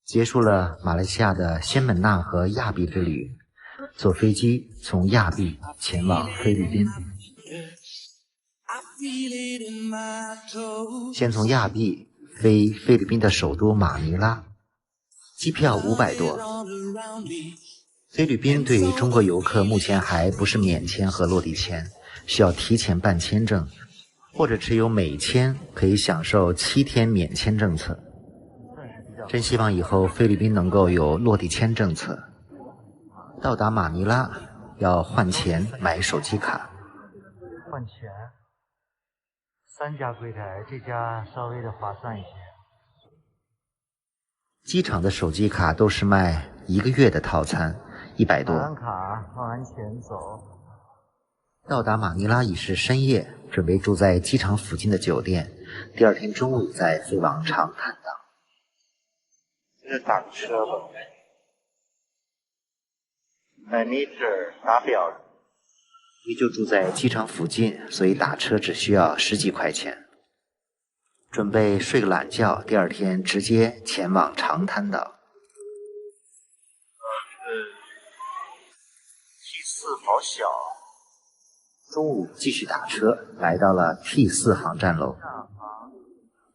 结束了马来西亚的仙本那和亚庇之旅，坐飞机从亚庇前往菲律宾。先从亚庇飞菲律宾的首都马尼拉，机票500多。菲律宾对中国游客目前还不是免签和落地签，需要提前办签证，或者持有美签可以享受7天免签政策。真希望以后菲律宾能够有落地签政策。到达马尼拉要换钱买手机卡。换钱，3家柜台，这家稍微的划算一些。机场的手机卡都是卖1个月的套餐，100多。买完卡，换完钱走。到达马尼拉已是深夜，准备住在机场附近的酒店，第二天中午再飞往长滩岛。这是打车吧？你这打表，因为就住在机场附近，所以打车只需要10几块钱。准备睡个懒觉，第二天直接前往长滩岛。T4 好小。中午继续打车，来到了 T4 航站楼。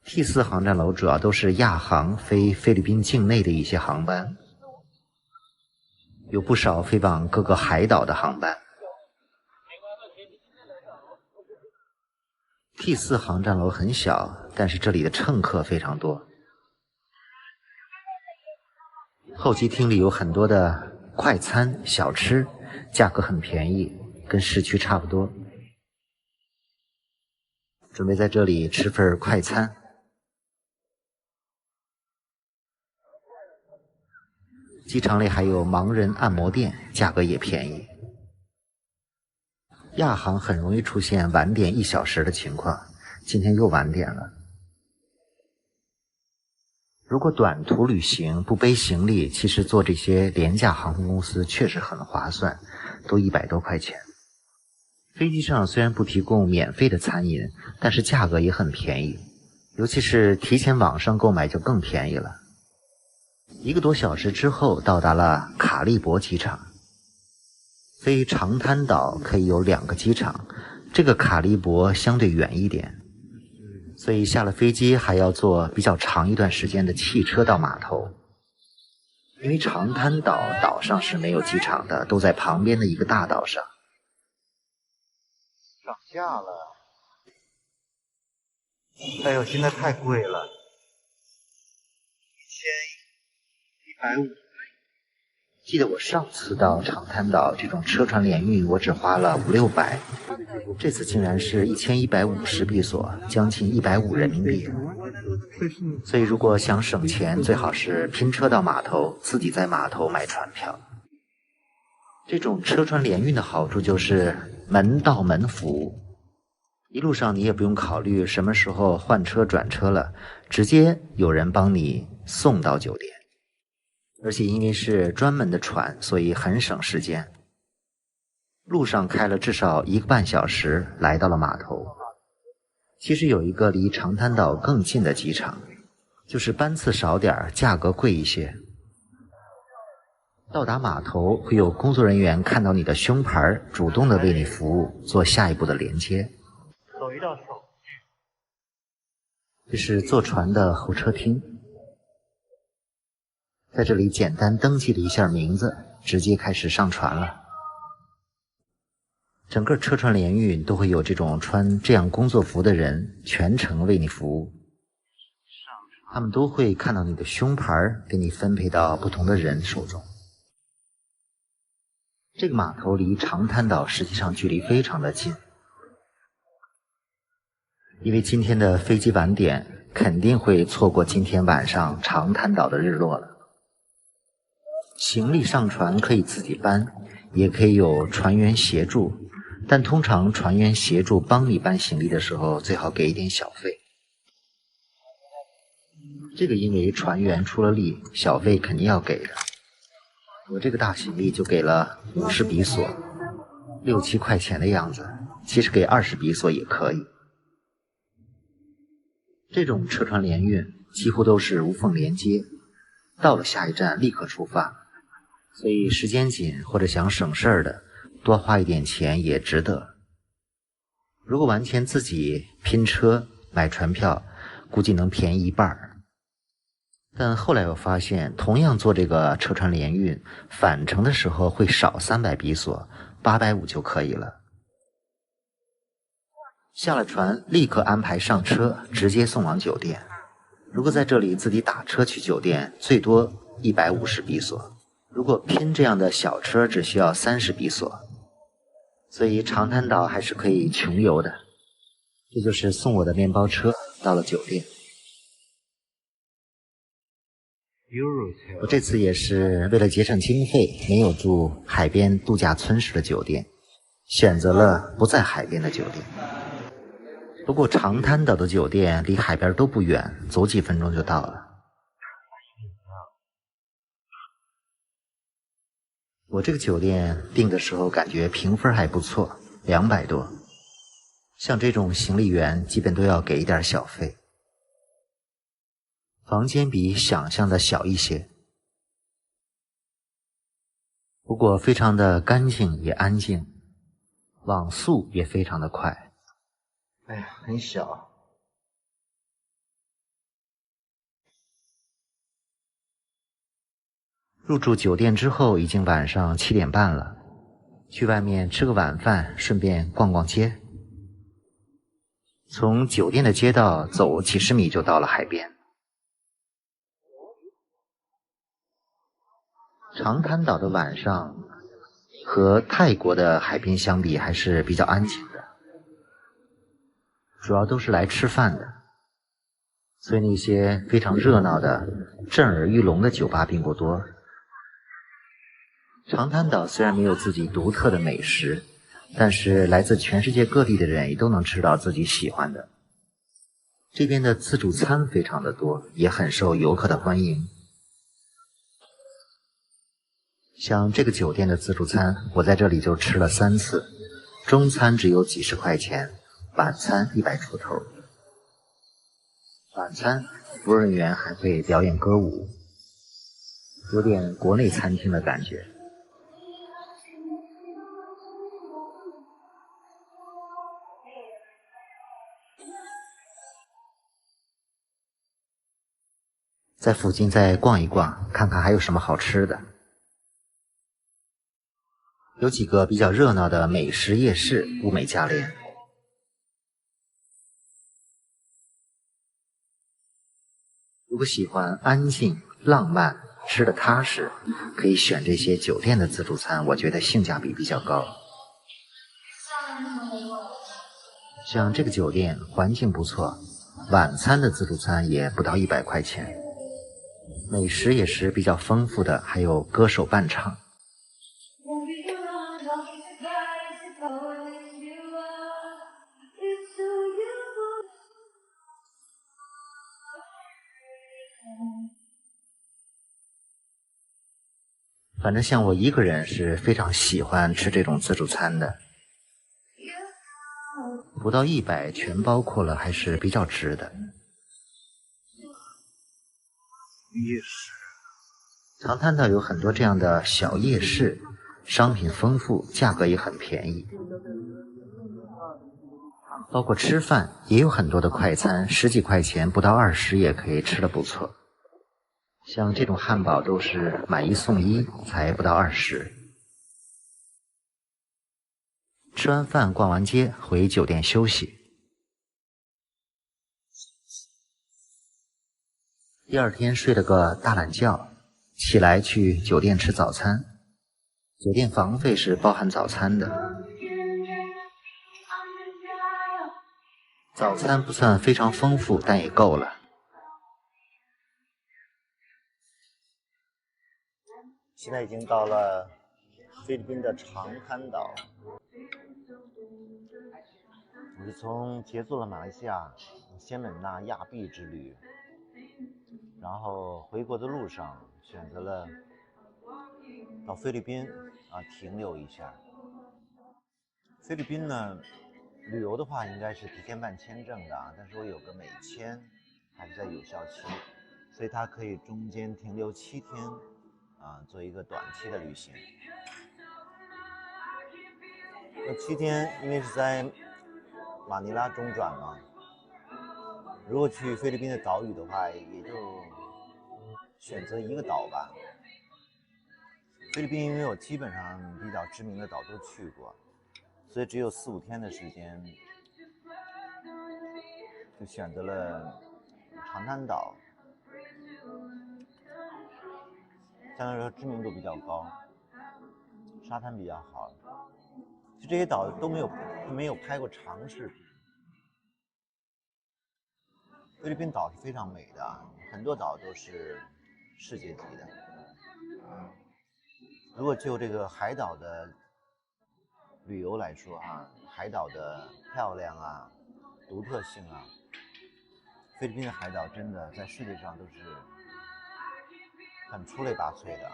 T4 航站楼主要都是亚航飞菲律宾境内的一些航班，有不少飞往各个海岛的航班。T4 航站楼很小，但是这里的乘客非常多。候机厅里有很多的快餐小吃，价格很便宜，跟市区差不多。准备在这里吃份快餐。机场里还有盲人按摩店，价格也便宜。亚航很容易出现晚点1小时的情况，今天又晚点了。如果短途旅行不背行李，其实坐这些廉价航空公司确实很划算，都100多块钱。飞机上虽然不提供免费的餐饮，但是价格也很便宜，尤其是提前网上购买就更便宜了。1个多小时之后到达了卡利伯机场。飞长滩岛可以有2个机场，这个卡利伯相对远一点，所以下了飞机还要坐比较长一段时间的汽车到码头。因为长滩岛岛上是没有机场的，都在旁边的一个大岛上。涨价了，哎呦，现在太贵了，1150。记得我上次到长滩岛这种车船联运，我只花了500-600，这次竟然是1150币索，将近150人民币。所以如果想省钱，最好是拼车到码头，自己在码头买船票。这种车船联运的好处就是门到门服务，一路上你也不用考虑什么时候换车转车了，直接有人帮你送到酒店。而且因为是专门的船，所以很省时间。路上开了至少1个半小时，来到了码头。其实有一个离长滩岛更近的机场，就是班次少点，价格贵一些。到达码头会有工作人员看到你的胸牌，主动的为你服务，做下一步的连接。走一道手这是坐船的候车厅。在这里简单登记了一下名字，直接开始上船了。整个车船联运都会有这种穿这样工作服的人全程为你服务，他们都会看到你的胸牌，给你分配到不同的人手中。这个码头离长滩岛实际上距离非常的近，因为今天的飞机晚点，肯定会错过今天晚上长滩岛的日落了。行李上船可以自己搬，也可以有船员协助，但通常船员协助帮你搬行李的时候，最好给一点小费。这个因为船员出了力，小费肯定要给的。我这个大行李就给了50比索，6、7块钱的样子，其实给20比索也可以。这种车船联运几乎都是无缝连接，到了下一站立刻出发，所以时间紧或者想省事儿的，多花一点钱也值得。如果完全自己拼车买船票，估计能便宜一半。但后来我发现，同样做这个车船联运，返程的时候会少300比索，850就可以了。下了船立刻安排上车，直接送往酒店。如果在这里自己打车去酒店，最多150比索。如果拼这样的小车，只需要30比索。所以长滩岛还是可以穷游的。这就是送我的面包车到了酒店。我这次也是为了节省经费，没有住海边度假村式的酒店，选择了不在海边的酒店。不过长滩岛的酒店离海边都不远，走几分钟就到了。我这个酒店订的时候感觉评分还不错，200多。像这种行李员基本都要给一点小费。房间比想象的小一些，不过非常的干净也安静，网速也非常的快。哎呀，很小。入住酒店之后已经晚上7点半了，去外面吃个晚饭，顺便逛逛街。从酒店的街道走几十米就到了海边。长滩岛的晚上和泰国的海边相比还是比较安静的，主要都是来吃饭的，所以那些非常热闹的震耳欲聋的酒吧并不多。长滩岛虽然没有自己独特的美食，但是来自全世界各地的人也都能吃到自己喜欢的。这边的自助餐非常的多，也很受游客的欢迎。像这个酒店的自助餐，我在这里就吃了3次，中餐只有几十块钱，晚餐100出头。晚餐服务人员还会表演歌舞，有点国内餐厅的感觉。在附近再逛一逛，看看还有什么好吃的。有几个比较热闹的美食夜市，物美价廉。如果喜欢安静、浪漫、吃得踏实，可以选这些酒店的自助餐，我觉得性价比比较高。像这个酒店环境不错，晚餐的自助餐也不到100块钱，美食也是比较丰富的，还有歌手伴唱。反正像我一个人是非常喜欢吃这种自助餐的，不到100全包括了，还是比较值的。夜市，长滩岛有很多这样的小夜市，商品丰富，价格也很便宜。包括吃饭也有很多的快餐，10几块钱不到20也可以吃得不错。像这种汉堡都是买1送1，才不到20。吃完饭逛完街回酒店休息。第二天睡了个大懒觉，起来去酒店吃早餐。酒店房费是包含早餐的。早餐不算非常丰富，但也够了。现在已经到了菲律宾的长滩岛，我是从结束了马来西亚仙本那亚庇之旅，然后回国的路上选择了到菲律宾停留一下。菲律宾呢，旅游的话应该是提前办签证的但是我有个美签还是在有效期，所以它可以中间停留7天，做一个短期的旅行。那7天因为是在马尼拉中转嘛，如果去菲律宾的岛屿的话，也就选择一个岛吧。菲律宾因为我基本上比较知名的岛都去过，所以只有4、5天的时间，就选择了长滩岛，相对来说知名度比较高，沙滩比较好。就这些岛都没有拍过长视频。菲律宾岛是非常美的，很多岛都是世界级的。如果就这个海岛的旅游来说海岛的漂亮独特性菲律宾的海岛真的在世界上都是很出类拔萃的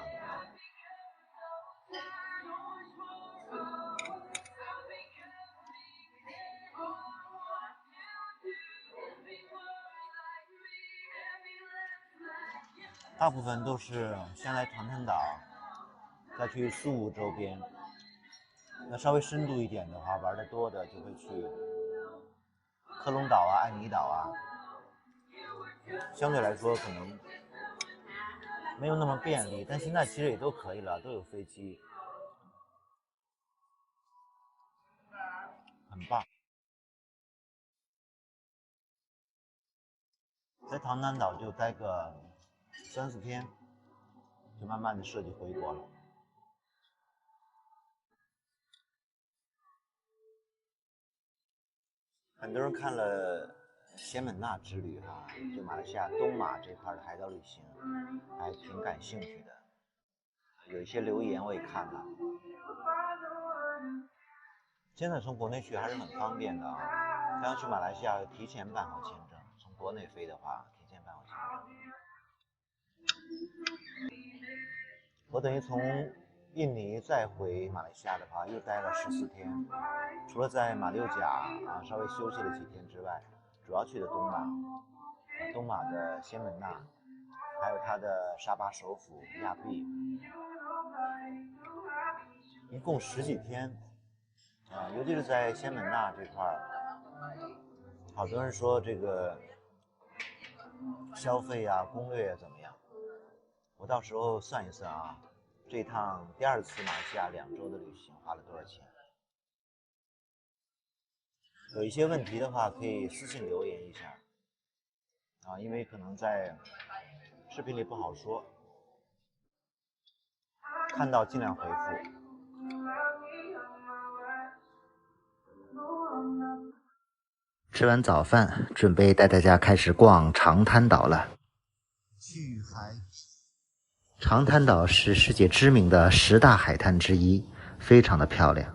大部分都是先来长滩岛，再去苏武周边。那稍微深度一点的话，玩得多的就会去科隆岛爱尼岛相对来说可能没有那么便利，但现在其实也都可以了，都有飞机，很棒。在长滩岛就待个3、4天，就慢慢的设计回国了。很多人看了仙本那之旅就马来西亚东马这块的海岛旅行，还挺感兴趣的。有一些留言我也看了。现在从国内去还是很方便的要去马来西亚提前办好签证，从国内飞的话提前办好签证。我等于从印尼再回马来西亚的话，又待了14天。除了在马六甲稍微休息了几天之外，主要去的东马的仙本那，还有它的沙巴首府亚庇，一共10几天尤其是在仙本那这块好多人说这个消费攻略怎么样？我到时候算一算这趟第2次马来西亚2周的旅行花了多少钱？有一些问题的话，可以私信留言一下因为可能在视频里不好说，看到尽量回复。吃完早饭，准备带大家开始逛长滩岛了。长滩岛是世界知名的10大海滩之一，非常的漂亮。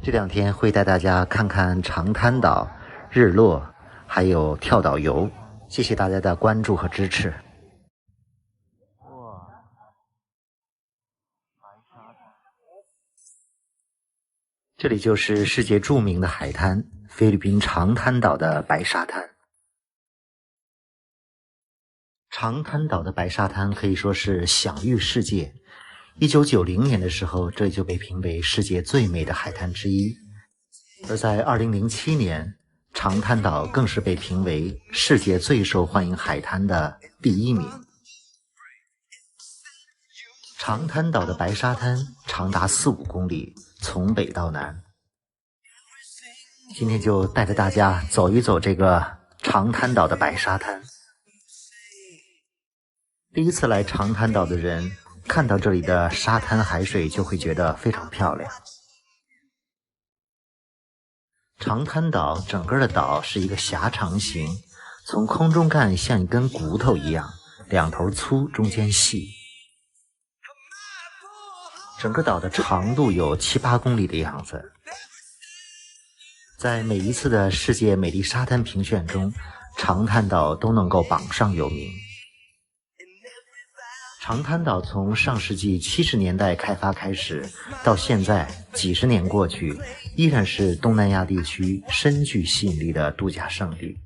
这2天会带大家看看长滩岛、日落，还有跳岛游。谢谢大家的关注和支持。哇，白沙滩。这里就是世界著名的海滩——菲律宾长滩岛的白沙滩。长滩岛的白沙滩可以说是享誉世界。1990年的时候，这里就被评为世界最美的海滩之一。而在2007年，长滩岛更是被评为世界最受欢迎海滩的第1名。长滩岛的白沙滩长达4、5公里，从北到南。今天就带着大家走一走这个长滩岛的白沙滩。第一次来长滩岛的人，看到这里的沙滩海水就会觉得非常漂亮。长滩岛整个的岛是一个狭长形，从空中看像一根骨头一样，两头粗，中间细。整个岛的长度有7、8公里的样子。在每一次的世界美丽沙滩评选中，长滩岛都能够榜上有名。长滩岛从上世纪70年代开发开始，到现在几十年过去，依然是东南亚地区深具吸引力的度假胜地。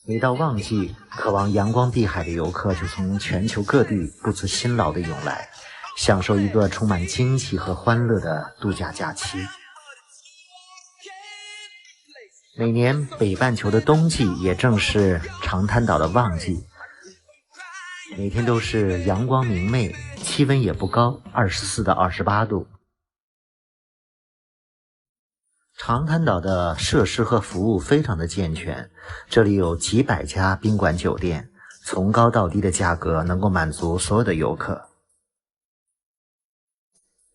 每到旺季，渴望阳光碧海的游客就从全球各地不辞辛劳地涌来，享受一个充满惊喜和欢乐的度假假期。每年北半球的冬季也正是长滩岛的旺季，每天都是阳光明媚，气温也不高，24到28度。长滩岛的设施和服务非常的健全，这里有几百家宾馆酒店，从高到低的价格能够满足所有的游客。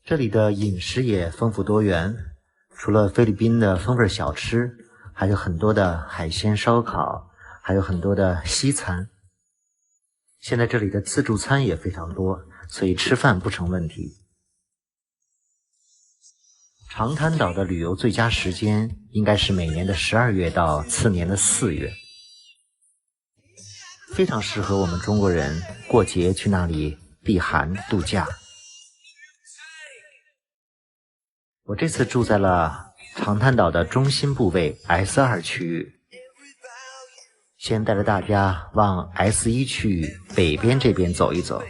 这里的饮食也丰富多元，除了菲律宾的风味小吃，还有很多的海鲜烧烤，还有很多的西餐。现在这里的自助餐也非常多，所以吃饭不成问题。长滩岛的旅游最佳时间应该是每年的12月到次年的4月，非常适合我们中国人过节去那里避寒度假。我这次住在了长滩岛的中心部位 S2 区域，先带着大家往 S1 区域北边这边走一走。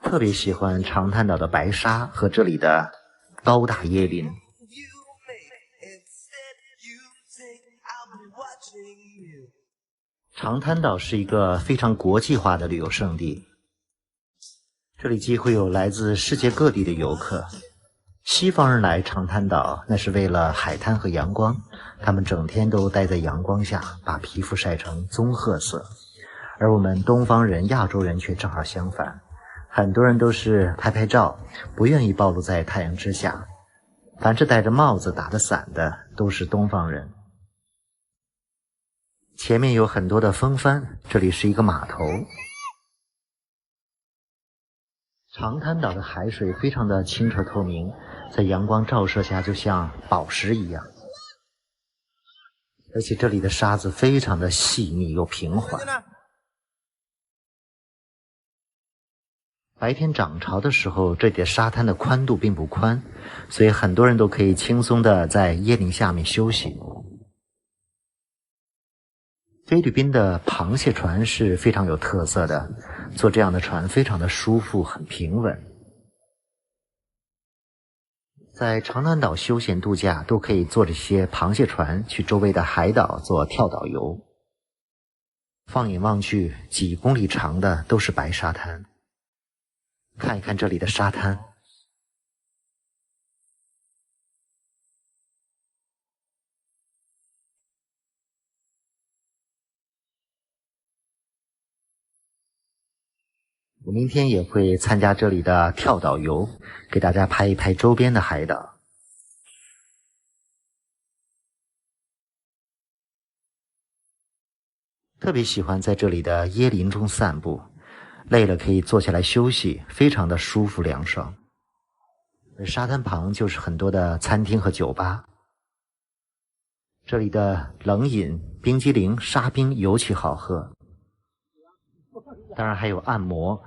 特别喜欢长滩岛的白沙和这里的高大椰林。长滩岛是一个非常国际化的旅游胜地，这里几乎有来自世界各地的游客。西方人来长滩岛那是为了海滩和阳光，他们整天都待在阳光下，把皮肤晒成棕褐色。而我们东方人、亚洲人却正好相反，很多人都是拍拍照，不愿意暴露在太阳之下。凡是戴着帽子打着伞的都是东方人。前面有很多的风帆，这里是一个码头。长滩岛的海水非常的清澈透明，在阳光照射下就像宝石一样，而且这里的沙子非常的细腻又平缓。白天涨潮的时候，这里的沙滩的宽度并不宽，所以很多人都可以轻松的在椰林下面休息。菲律宾的螃蟹船是非常有特色的，坐这样的船非常的舒服，很平稳。在长滩岛休闲度假都可以坐这些螃蟹船去周围的海岛做跳岛游。放眼望去，几公里长的都是白沙滩。看一看这里的沙滩，我明天也会参加这里的跳岛游，给大家拍一拍周边的海岛。特别喜欢在这里的椰林中散步，累了可以坐下来休息，非常的舒服凉爽。而沙滩旁就是很多的餐厅和酒吧，这里的冷饮、冰激凌、沙冰尤其好喝，当然还有按摩。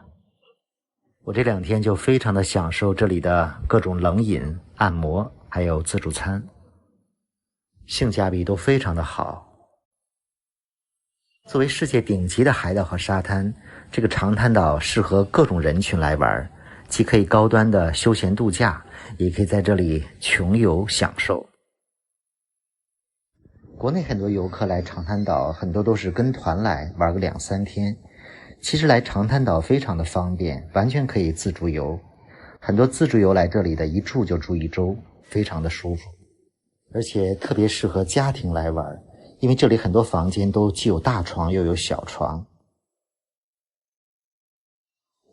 我这2天就非常的享受这里的各种冷饮、按摩，还有自助餐，性价比都非常的好。作为世界顶级的海岛和沙滩，这个长滩岛适合各种人群来玩，既可以高端的休闲度假，也可以在这里穷游享受。国内很多游客来长滩岛，很多都是跟团来玩个2、3天。其实来长滩岛非常的方便，完全可以自助游。很多自助游来这里的一住就住1周，非常的舒服，而且特别适合家庭来玩，因为这里很多房间都既有大床又有小床。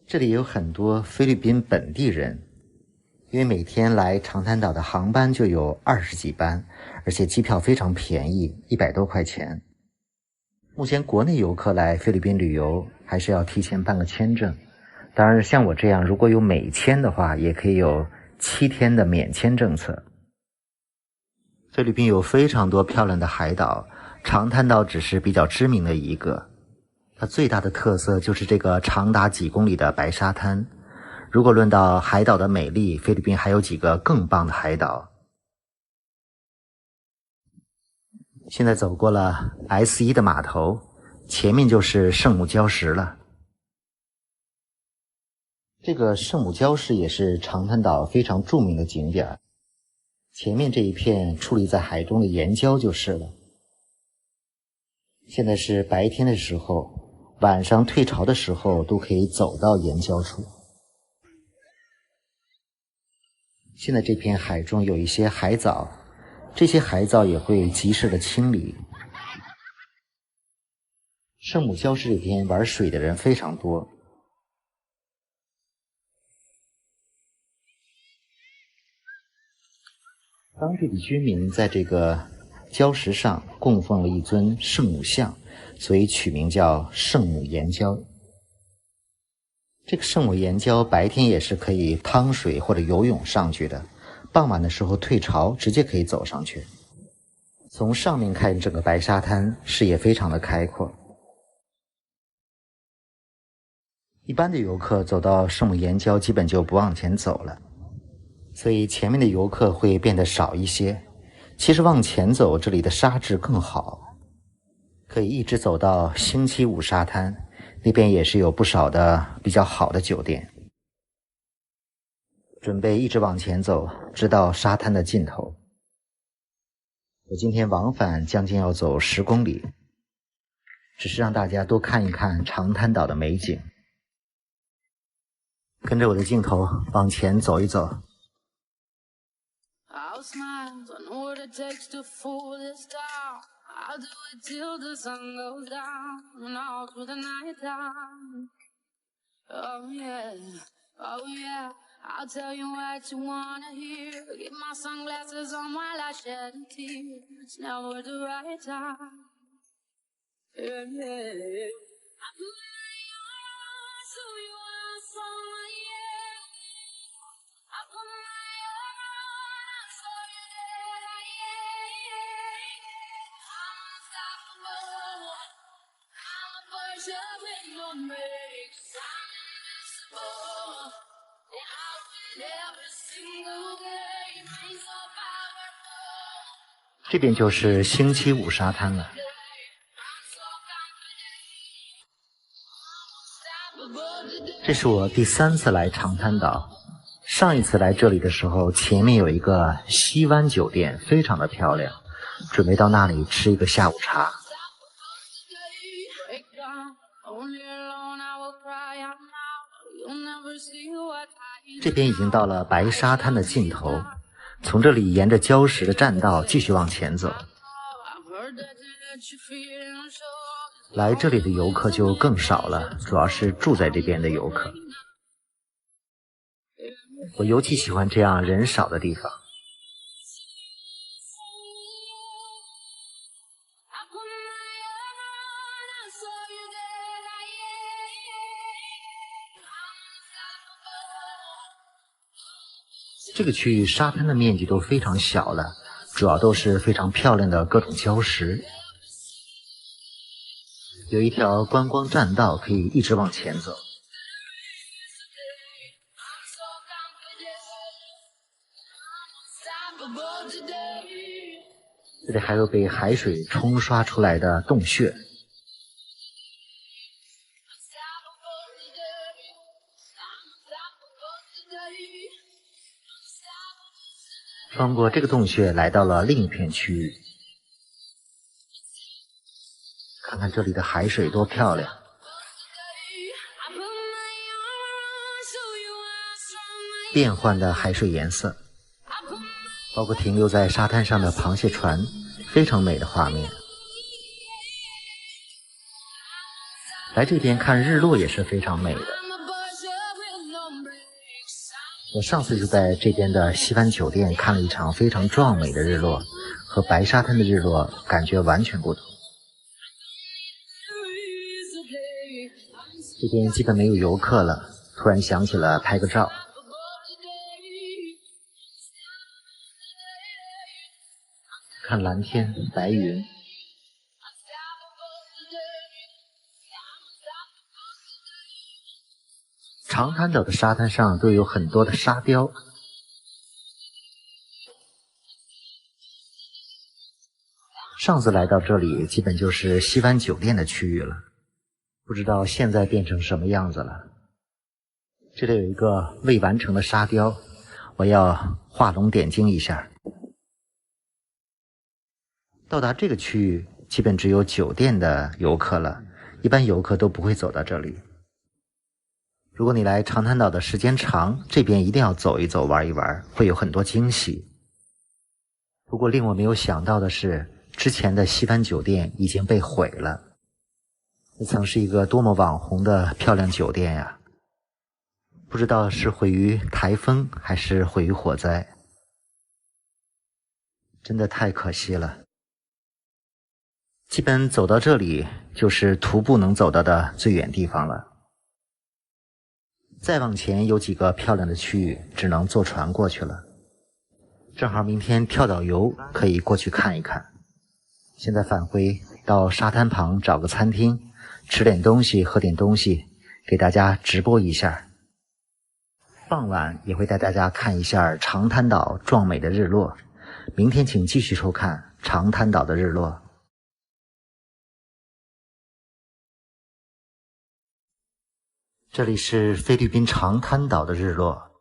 这里有很多菲律宾本地人，因为每天来长滩岛的航班就有20几班，而且机票非常便宜，100多块钱。目前国内游客来菲律宾旅游还是要提前办个签证，当然像我这样如果有美签的话，也可以有7天的免签政策。菲律宾有非常多漂亮的海岛，长滩岛只是比较知名的一个。它最大的特色就是这个长达几公里的白沙滩。如果论到海岛的美丽，菲律宾还有几个更棒的海岛。现在走过了 S1 的码头，前面就是圣母礁石了。这个圣母礁石也是长滩岛非常著名的景点，前面这一片矗立在海中的岩礁就是了。现在是白天的时候，晚上退潮的时候都可以走到岩礁处。现在这片海中有一些海藻，这些海藻也会及时的清理。圣母礁石这边玩水的人非常多。当地的居民在这个礁石上供奉了一尊圣母像，所以取名叫圣母岩礁。这个圣母岩礁白天也是可以趟水或者游泳上去的，傍晚的时候退潮直接可以走上去。从上面看整个白沙滩，视野非常的开阔。一般的游客走到圣母岩礁基本就不往前走了，所以前面的游客会变得少一些。其实往前走，这里的沙质更好，可以一直走到星期五沙滩，那边也是有不少的比较好的酒店。准备一直往前走，直到沙滩的尽头。我今天往返将近要走10公里，只是让大家多看一看长滩岛的美景。跟着我的镜头往前走一走。I'll smile, I know what it takes to fool this town. I'll do it till the sun goes down and all through the night time. Oh yeah, oh yeah, I'll tell you what you wanna hear. Get my sunglasses on while I shed a tear. It's never the right time. Yeah, yeah. I put my arms so you are someone, yeah. I put my arms so you did, yeah. I'm unstoppable. I'm a Persian with no brakes. I'm invincible. And I'll win every single game. I'm so powerful. 这边就是星期五沙滩了。这是我第3次来长滩岛。上一次来这里的时候，前面有一个西湾酒店，非常的漂亮，准备到那里吃一个下午茶。这边已经到了白沙滩的尽头，从这里沿着礁石的栈道继续往前走。来这里的游客就更少了，主要是住在这边的游客。我尤其喜欢这样人少的地方。这个区域沙滩的面积都非常小了，主要都是非常漂亮的各种礁石。有一条观光栈道可以一直往前走。这里还有被海水冲刷出来的洞穴。穿过这个洞穴来到了另一片区域，看看这里的海水多漂亮。变幻的海水颜色，包括停留在沙滩上的螃蟹船，非常美的画面。来这边看日落也是非常美的。我上次就在这边的西湾酒店看了一场非常壮美的日落，和白沙滩的日落感觉完全不同。这边基本没有游客了，突然想起了拍个照。看蓝天白云。长滩岛的沙滩上都有很多的沙雕。上次来到这里，基本就是西湾酒店的区域了，不知道现在变成什么样子了。这里有一个未完成的沙雕，我要画龙点睛一下。到达这个区域，基本只有酒店的游客了，一般游客都不会走到这里。如果你来长滩岛的时间长，这边一定要走一走玩一玩，会有很多惊喜。不过令我没有想到的是，之前的西湾酒店已经被毁了。这曾是一个多么网红的漂亮酒店呀！不知道是毁于台风还是毁于火灾，真的太可惜了。基本走到这里就是徒步能走到的最远地方了。再往前有几个漂亮的区域，只能坐船过去了。正好明天跳岛游，可以过去看一看。现在返回到沙滩旁找个餐厅，吃点东西，喝点东西，给大家直播一下。傍晚也会带大家看一下长滩岛壮美的日落。明天请继续收看长滩岛的日落。这里是菲律宾长滩岛的日落。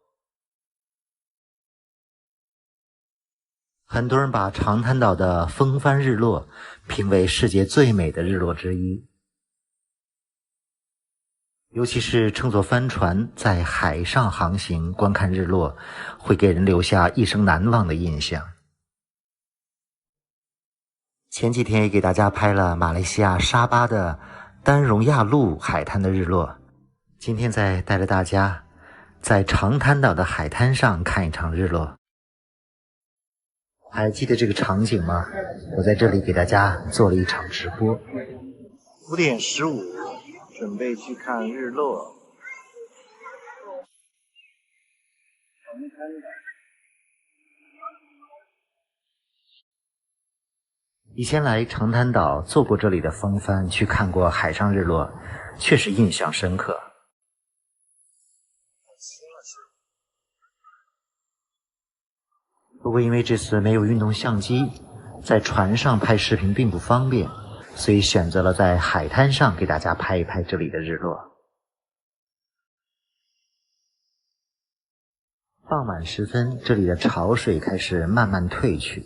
很多人把长滩岛的风帆日落评为世界最美的日落之一，尤其是乘坐帆船在海上航行观看日落，会给人留下一生难忘的印象。前几天也给大家拍了马来西亚沙巴的丹荣亚路海滩的日落，今天再带着大家在长滩岛的海滩上看一场日落。还记得这个场景吗？我在这里给大家做了一场直播。5点15，准备去看日落。以前来长滩岛坐过这里的风帆，去看过海上日落，确实印象深刻。不过因为这次没有运动相机，在船上拍视频并不方便，所以选择了在海滩上给大家拍一拍这里的日落。傍晚时分，这里的潮水开始慢慢退去，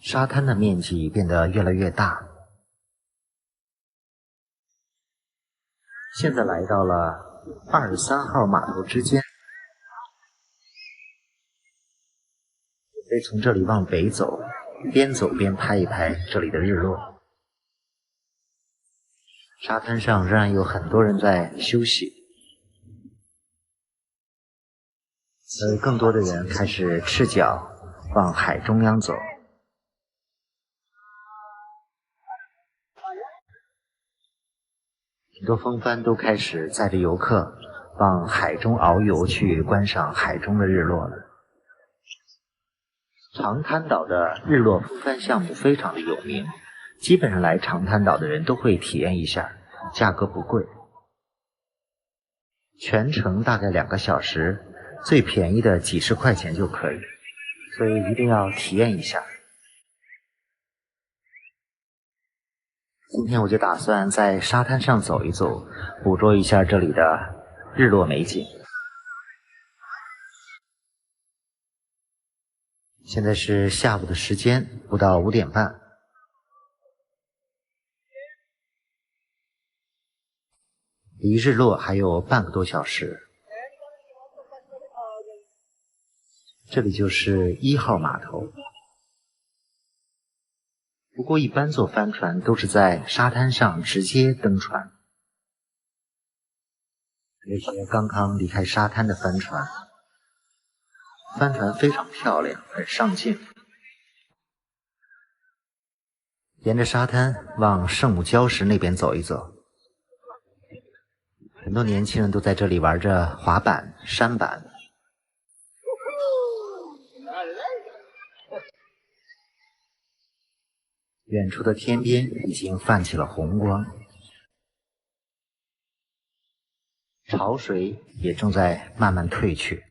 沙滩的面积变得越来越大。现在来到了23号码头之间，可以从这里往北走，边走边拍一拍这里的日落。沙滩上仍然有很多人在休息，更多的人开始赤脚往海中央走。很多风帆都开始载着游客往海中遨游，去观赏海中的日落了。长滩岛的日落风帆项目非常的有名，基本上来长滩岛的人都会体验一下，价格不贵，全程大概2个小时，最便宜的几十块钱就可以，所以一定要体验一下。今天我就打算在沙滩上走一走，捕捉一下这里的日落美景。现在是下午的时间，不到5点半。离日落还有半个多小时。这里就是1号码头。不过一般坐帆船都是在沙滩上直接登船。这些刚刚离开沙滩的帆船，帆船非常漂亮，很上镜。沿着沙滩往圣母礁石那边走一走，很多年轻人都在这里玩着滑板、舢板。远处的天边已经泛起了红光，潮水也正在慢慢退去。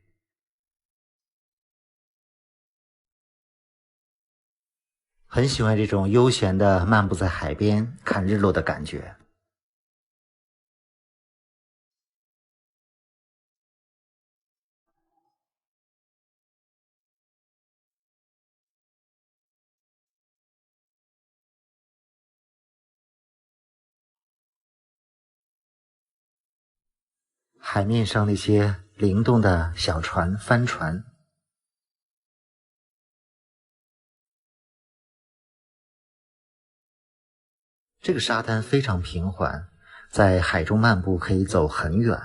很喜欢这种悠闲的漫步在海边看日落的感觉。海面上那些灵动的小船、帆船，这个沙滩非常平缓，在海中漫步可以走很远。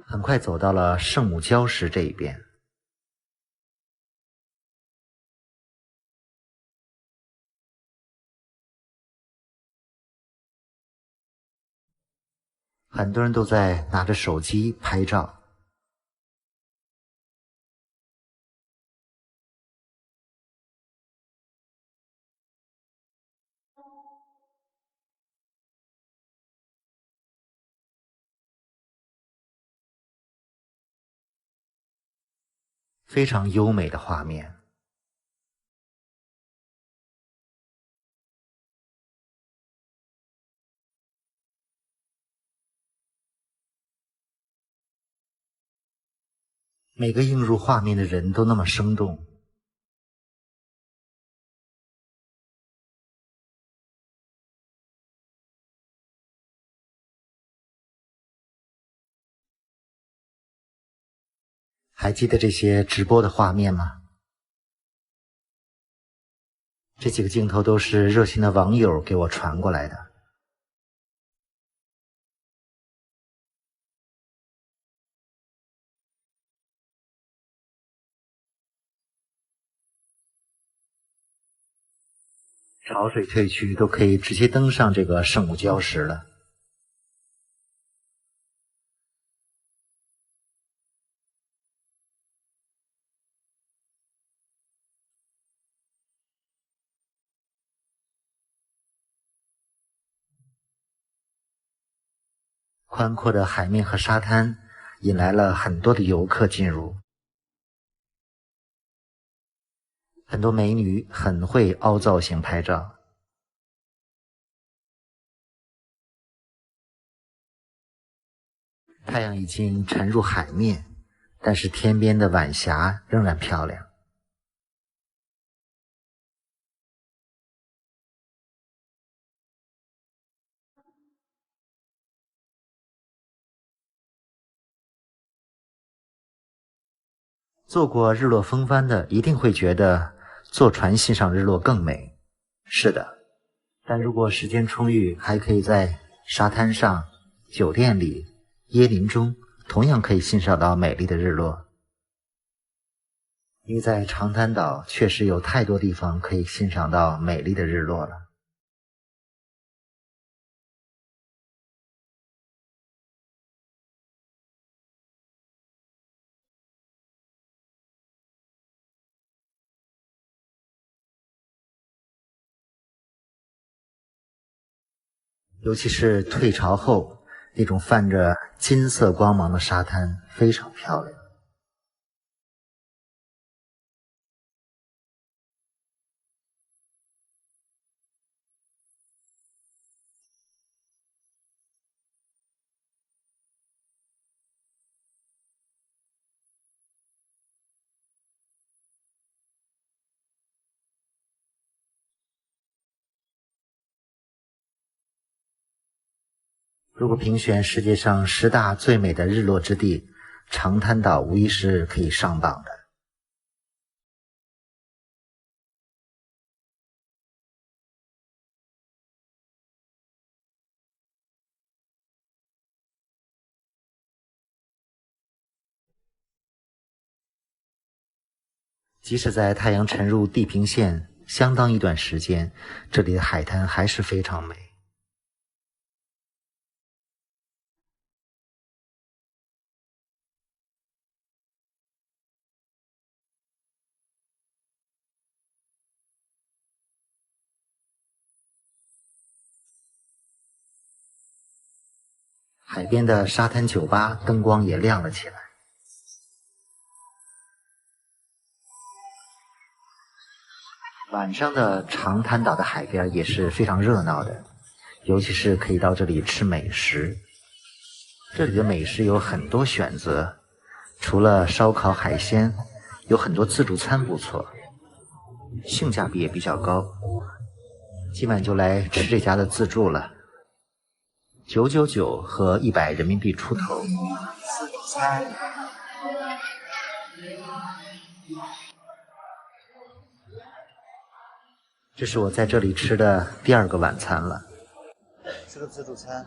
很快走到了圣母礁石这一边。很多人都在拿着手机拍照。非常优美的画面。每个映入画面的人都那么生动。还记得这些直播的画面吗？这几个镜头都是热心的网友给我传过来的。潮水退去，都可以直接登上这个圣母礁石了。宽阔的海面和沙滩引来了很多的游客进入。很多美女很会凹造型拍照。太阳已经沉入海面，但是天边的晚霞仍然漂亮。做过日落风帆的一定会觉得坐船欣赏日落更美。是的，但如果时间充裕，还可以在沙滩上、酒店里、椰林中同样可以欣赏到美丽的日落。因为在长滩岛确实有太多地方可以欣赏到美丽的日落了。尤其是退潮后，那种泛着金色光芒的沙滩非常漂亮。如果评选世界上10大最美的日落之地，长滩岛无疑是可以上榜的。即使在太阳沉入地平线相当一段时间，这里的海滩还是非常美。海边的沙滩酒吧灯光也亮了起来。晚上的长滩岛的海边也是非常热闹的，尤其是可以到这里吃美食。这里的美食有很多选择，除了烧烤海鲜，有很多自助餐不错，性价比也比较高。今晚就来吃这家的自助了，999和100人民币出头。自助餐。这是我在这里吃的第2个晚餐了。吃个自助餐。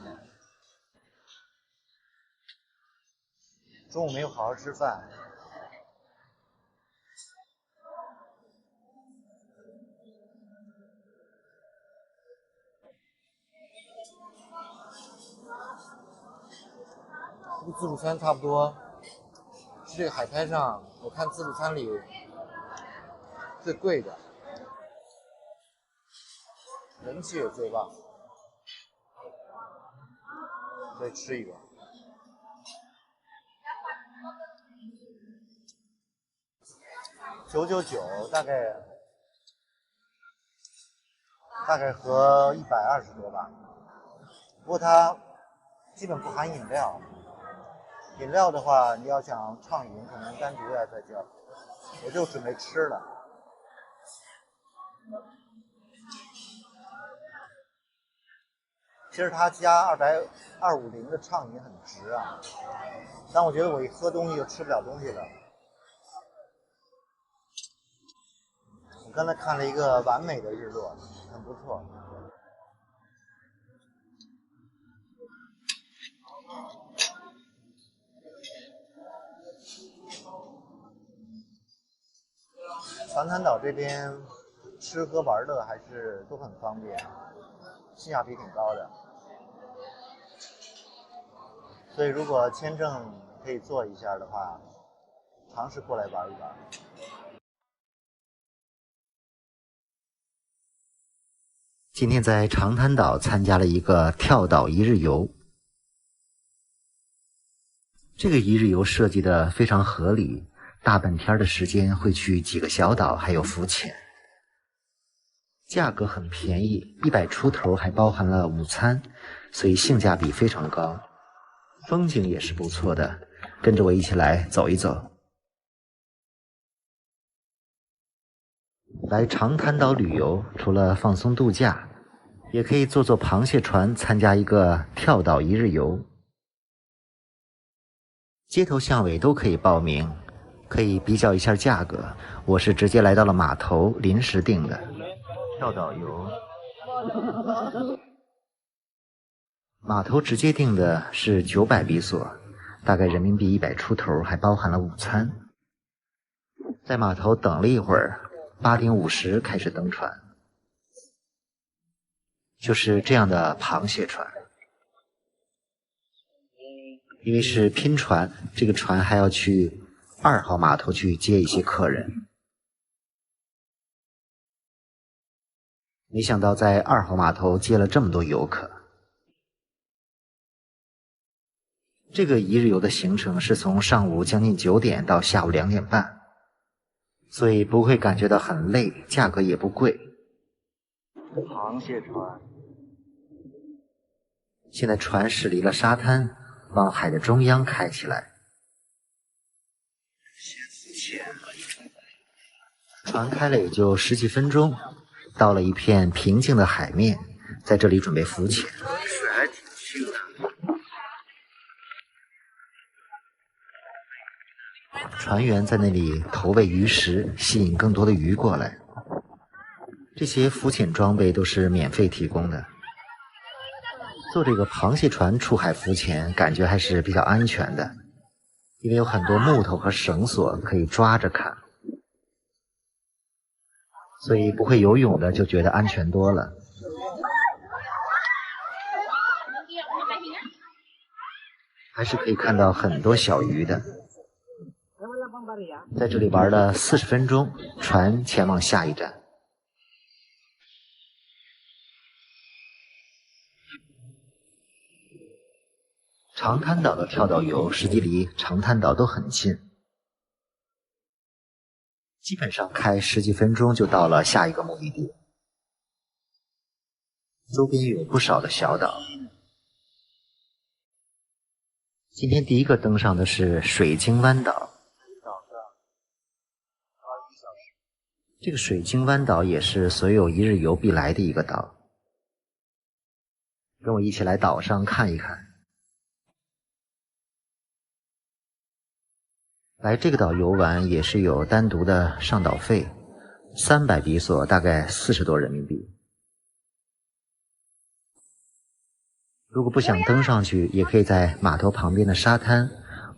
中午没有好好吃饭。这个自助餐差不多是这个海滩上我看自助餐里最贵的，人气也最旺，所以吃一个。999大概合120多吧，不过它基本不含饮料。饮料的话，你要想畅饮，可能单独要再叫。我就准备吃了。其实它加250的畅饮很值啊，但我觉得我一喝东西就吃不了东西了。我刚才看了一个完美的日落，很不错。长滩岛这边吃喝玩乐还是都很方便，性价比挺高的，所以如果签证可以做一下的话，尝试过来玩一玩。今天在长滩岛参加了一个跳岛一日游，这个一日游设计的非常合理，大半天的时间会去几个小岛，还有浮潜。价格很便宜，100出头，还包含了午餐，所以性价比非常高。风景也是不错的，跟着我一起来走一走。来长滩岛旅游，除了放松度假，也可以坐螃蟹船，参加一个跳岛一日游。街头巷尾都可以报名，可以比较一下价格。我是直接来到了码头，临时订的跳岛游。码头直接订的是900比索，大概人民币100出头，还包含了午餐。在码头等了一会儿，8点50开始登船。就是这样的螃蟹船，因为是拼船，这个船还要去2号码头去接一些客人。没想到在2号码头接了这么多游客。这个一日游的行程是从上午将近9点到下午2点半，所以不会感觉到很累，价格也不贵。螃蟹船，现在船驶离了沙滩，往海的中央开起来。船开了也就10几分钟，到了一片平静的海面，在这里准备浮潜。水还挺清的。船员在那里投喂鱼食，吸引更多的鱼过来。这些浮潜装备都是免费提供的。坐这个螃蟹船出海浮潜，感觉还是比较安全的，因为有很多木头和绳索可以抓着看，所以不会游泳的就觉得安全多了。还是可以看到很多小鱼的。在这里玩了40分钟，船前往下一站。长滩岛的跳岛游实际离长滩岛都很近，基本上开10几分钟就到了下一个目的地。周边有不少的小岛。今天第一个登上的是水晶湾岛。这个水晶湾岛也是所有一日游必来的一个岛。跟我一起来岛上看一看。来这个岛游玩也是有单独的上岛费，300比索，大概40多人民币。如果不想登上去，也可以在码头旁边的沙滩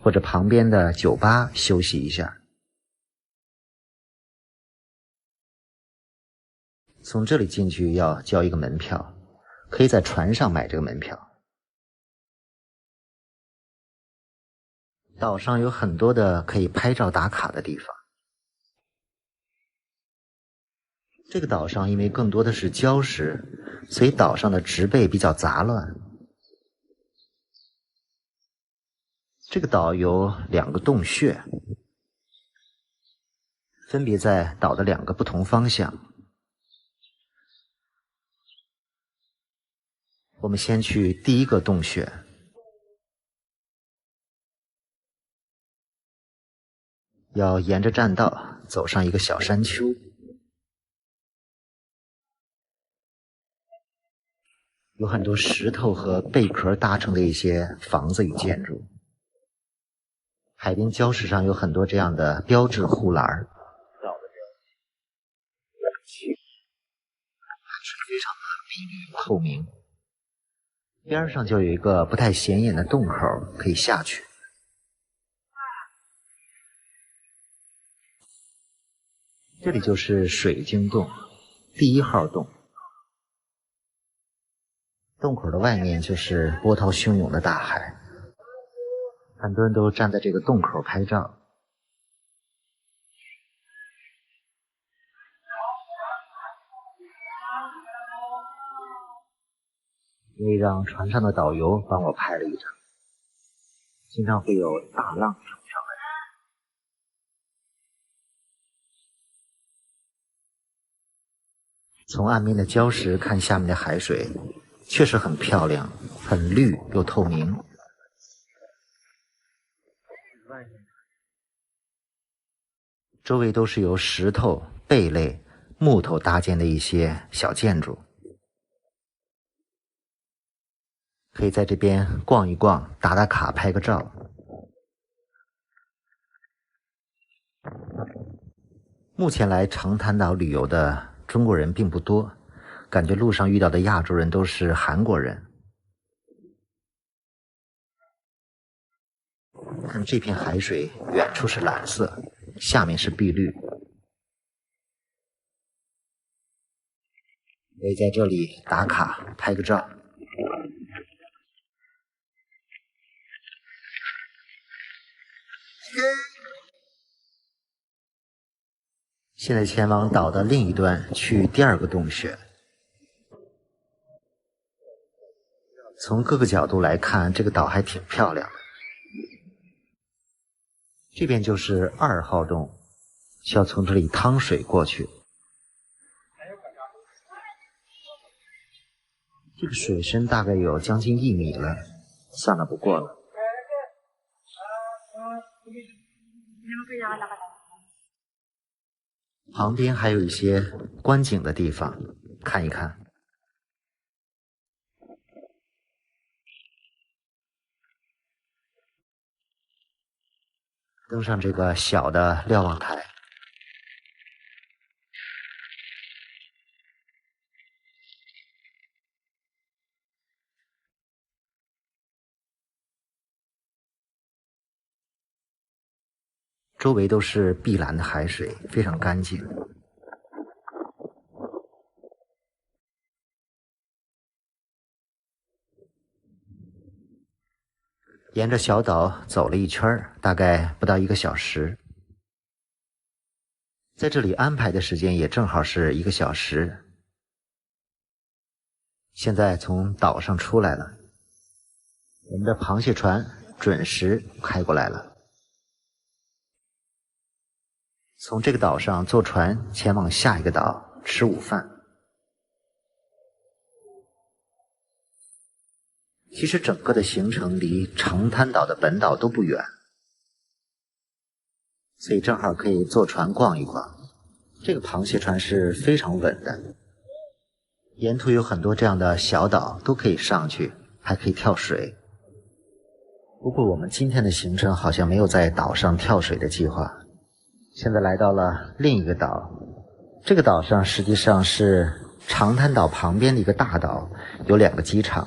或者旁边的酒吧休息一下。从这里进去要交一个门票，可以在船上买这个门票。岛上有很多的可以拍照打卡的地方。这个岛上因为更多的是礁石，所以岛上的植被比较杂乱。这个岛有2个洞穴，分别在岛的2个不同方向。我们先去第一个洞穴。要沿着栈道走上一个小山丘，有很多石头和贝壳搭成的一些房子与建筑。海边礁石上有很多这样的标志护栏，岛的标记，海水非常的碧绿透明。边上就有一个不太显眼的洞口可以下去。这里就是水晶洞，第1号洞。洞口的外面就是波涛汹涌的大海，很多人都站在这个洞口拍照。我也让船上的导游帮我拍了一张，经常会有大浪冲上来。从岸边的礁石看下面的海水，确实很漂亮，很绿又透明。周围都是由石头、贝类、木头搭建的一些小建筑，可以在这边逛一逛，打打卡，拍个照。目前来长滩岛旅游的中国人并不多，感觉路上遇到的亚洲人都是韩国人。看这片海水，远处是蓝色，下面是碧绿。可以在这里打卡拍个照。现在前往岛的另一端，去第2个洞穴。从各个角度来看，这个岛还挺漂亮的。这边就是2号洞，需要从这里趟水过去。这个水深大概有将近1米了，算了，不过了。旁边还有一些观景的地方，看一看。登上这个小的瞭望台，周围都是碧蓝的海水，非常干净。沿着小岛走了一圈，大概不到1个小时。在这里安排的时间也正好是1个小时。现在从岛上出来了，我们的螃蟹船准时开过来了。从这个岛上坐船前往下一个岛吃午饭。其实整个的行程离长滩岛的本岛都不远，所以正好可以坐船逛一逛。这个螃蟹船是非常稳的，沿途有很多这样的小岛都可以上去，还可以跳水。不过我们今天的行程好像没有在岛上跳水的计划。现在来到了另一个岛，这个岛上实际上是长滩岛旁边的一个大岛，有2个机场。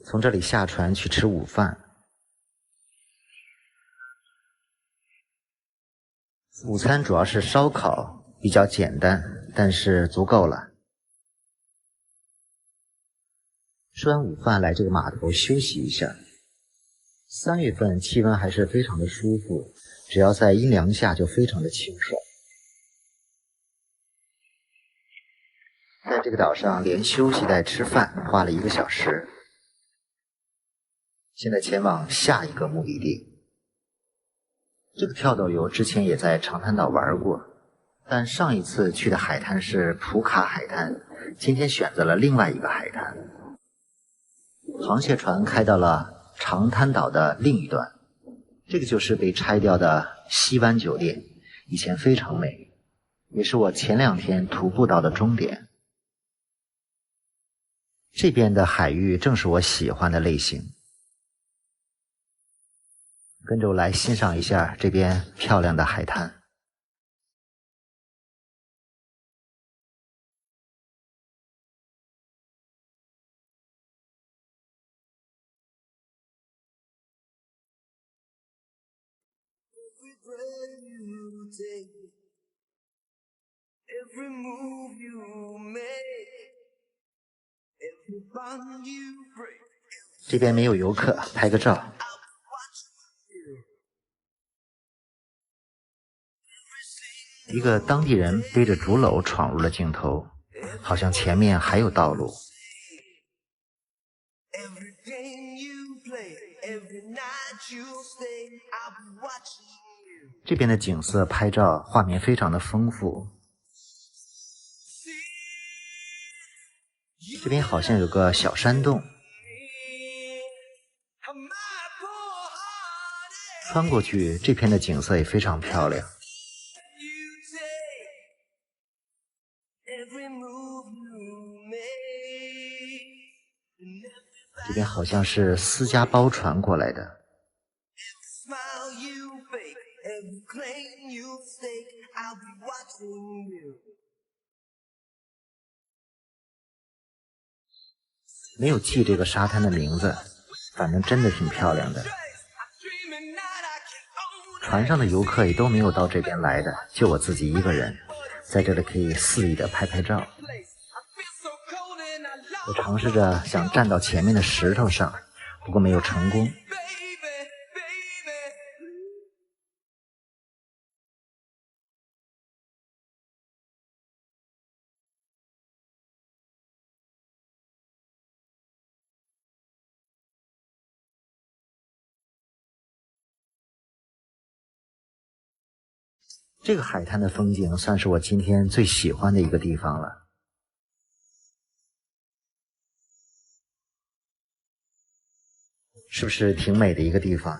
从这里下船去吃午饭。午餐主要是烧烤，比较简单，但是足够了。吃完午饭来这个码头休息一下。3月份气温还是非常的舒服，只要在阴凉下就非常的清爽。在这个岛上连休息带吃饭花了1个小时。现在前往下一个目的地。这个跳岛游之前也在长滩岛玩过，但上一次去的海滩是普卡海滩，今天选择了另外一个海滩。螃蟹船开到了长滩岛的另一端，这个就是被拆掉的西湾酒店，以前非常美，也是我前2天徒步到的终点。这边的海域正是我喜欢的类型。跟着我来欣赏一下这边漂亮的海滩。这边没有游客，拍个照。一个当地人背着竹篓闯入了镜头，好像前面还有道路。这边的景色拍照画面非常的丰富。这边好像有个小山洞，穿过去这片的景色也非常漂亮。这边好像是私家包船过来的。没有记这个沙滩的名字，反正真的挺漂亮的。船上的游客也都没有到这边来的，就我自己一个人，在这里可以肆意的拍拍照。我尝试着想站到前面的石头上，不过没有成功。这个海滩的风景算是我今天最喜欢的一个地方了。是不是挺美的一个地方？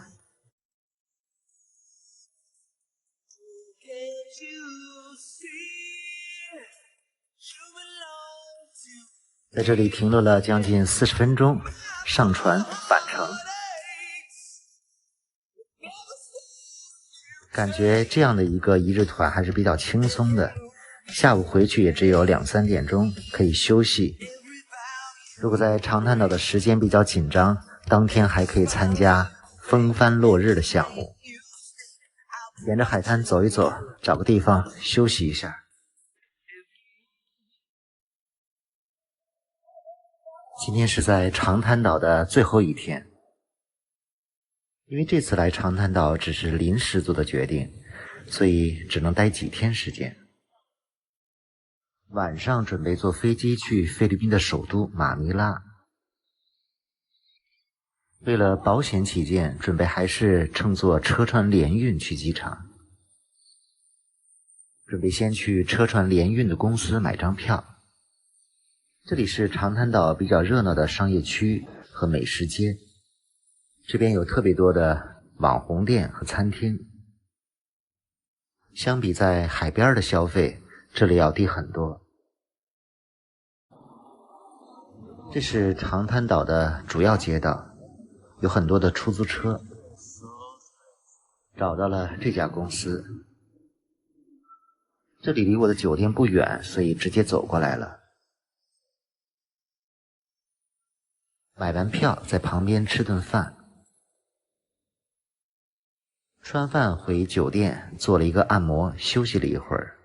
在这里停留了将近40分钟，上船返程。感觉这样的一个一日团还是比较轻松的，下午回去也只有2、3点钟可以休息。如果在长滩岛的时间比较紧张，当天还可以参加风帆落日的项目。沿着海滩走一走，找个地方休息一下。今天是在长滩岛的最后一天，因为这次来长滩岛只是临时做的决定，所以只能待几天时间。晚上准备坐飞机去菲律宾的首都马尼拉。为了保险起见，准备还是乘坐车船联运去机场。准备先去车船联运的公司买张票。这里是长滩岛比较热闹的商业区和美食街，这边有特别多的网红店和餐厅。相比在海边的消费，这里要低很多。这是长滩岛的主要街道，有很多的出租车。找到了这家公司，这里离我的酒店不远，所以直接走过来了。买完票在旁边吃顿饭，吃完饭回酒店做了一个按摩，休息了一会儿。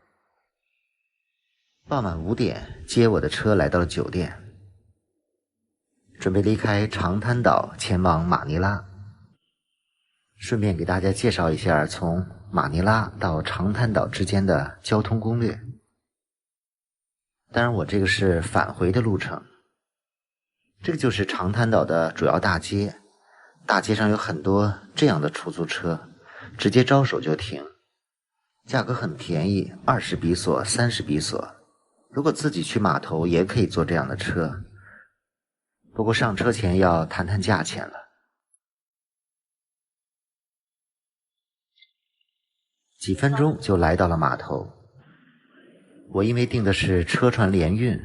傍晚5点接我的车来到了酒店，准备离开长滩岛前往马尼拉。顺便给大家介绍一下从马尼拉到长滩岛之间的交通攻略。当然我这个是返回的路程。这个就是长滩岛的主要大街，大街上有很多这样的出租车，直接招手就停，价格很便宜，20比索、30比索。如果自己去码头也可以坐这样的车，不过上车前要谈谈价钱了。几分钟就来到了码头。我因为订的是车船联运，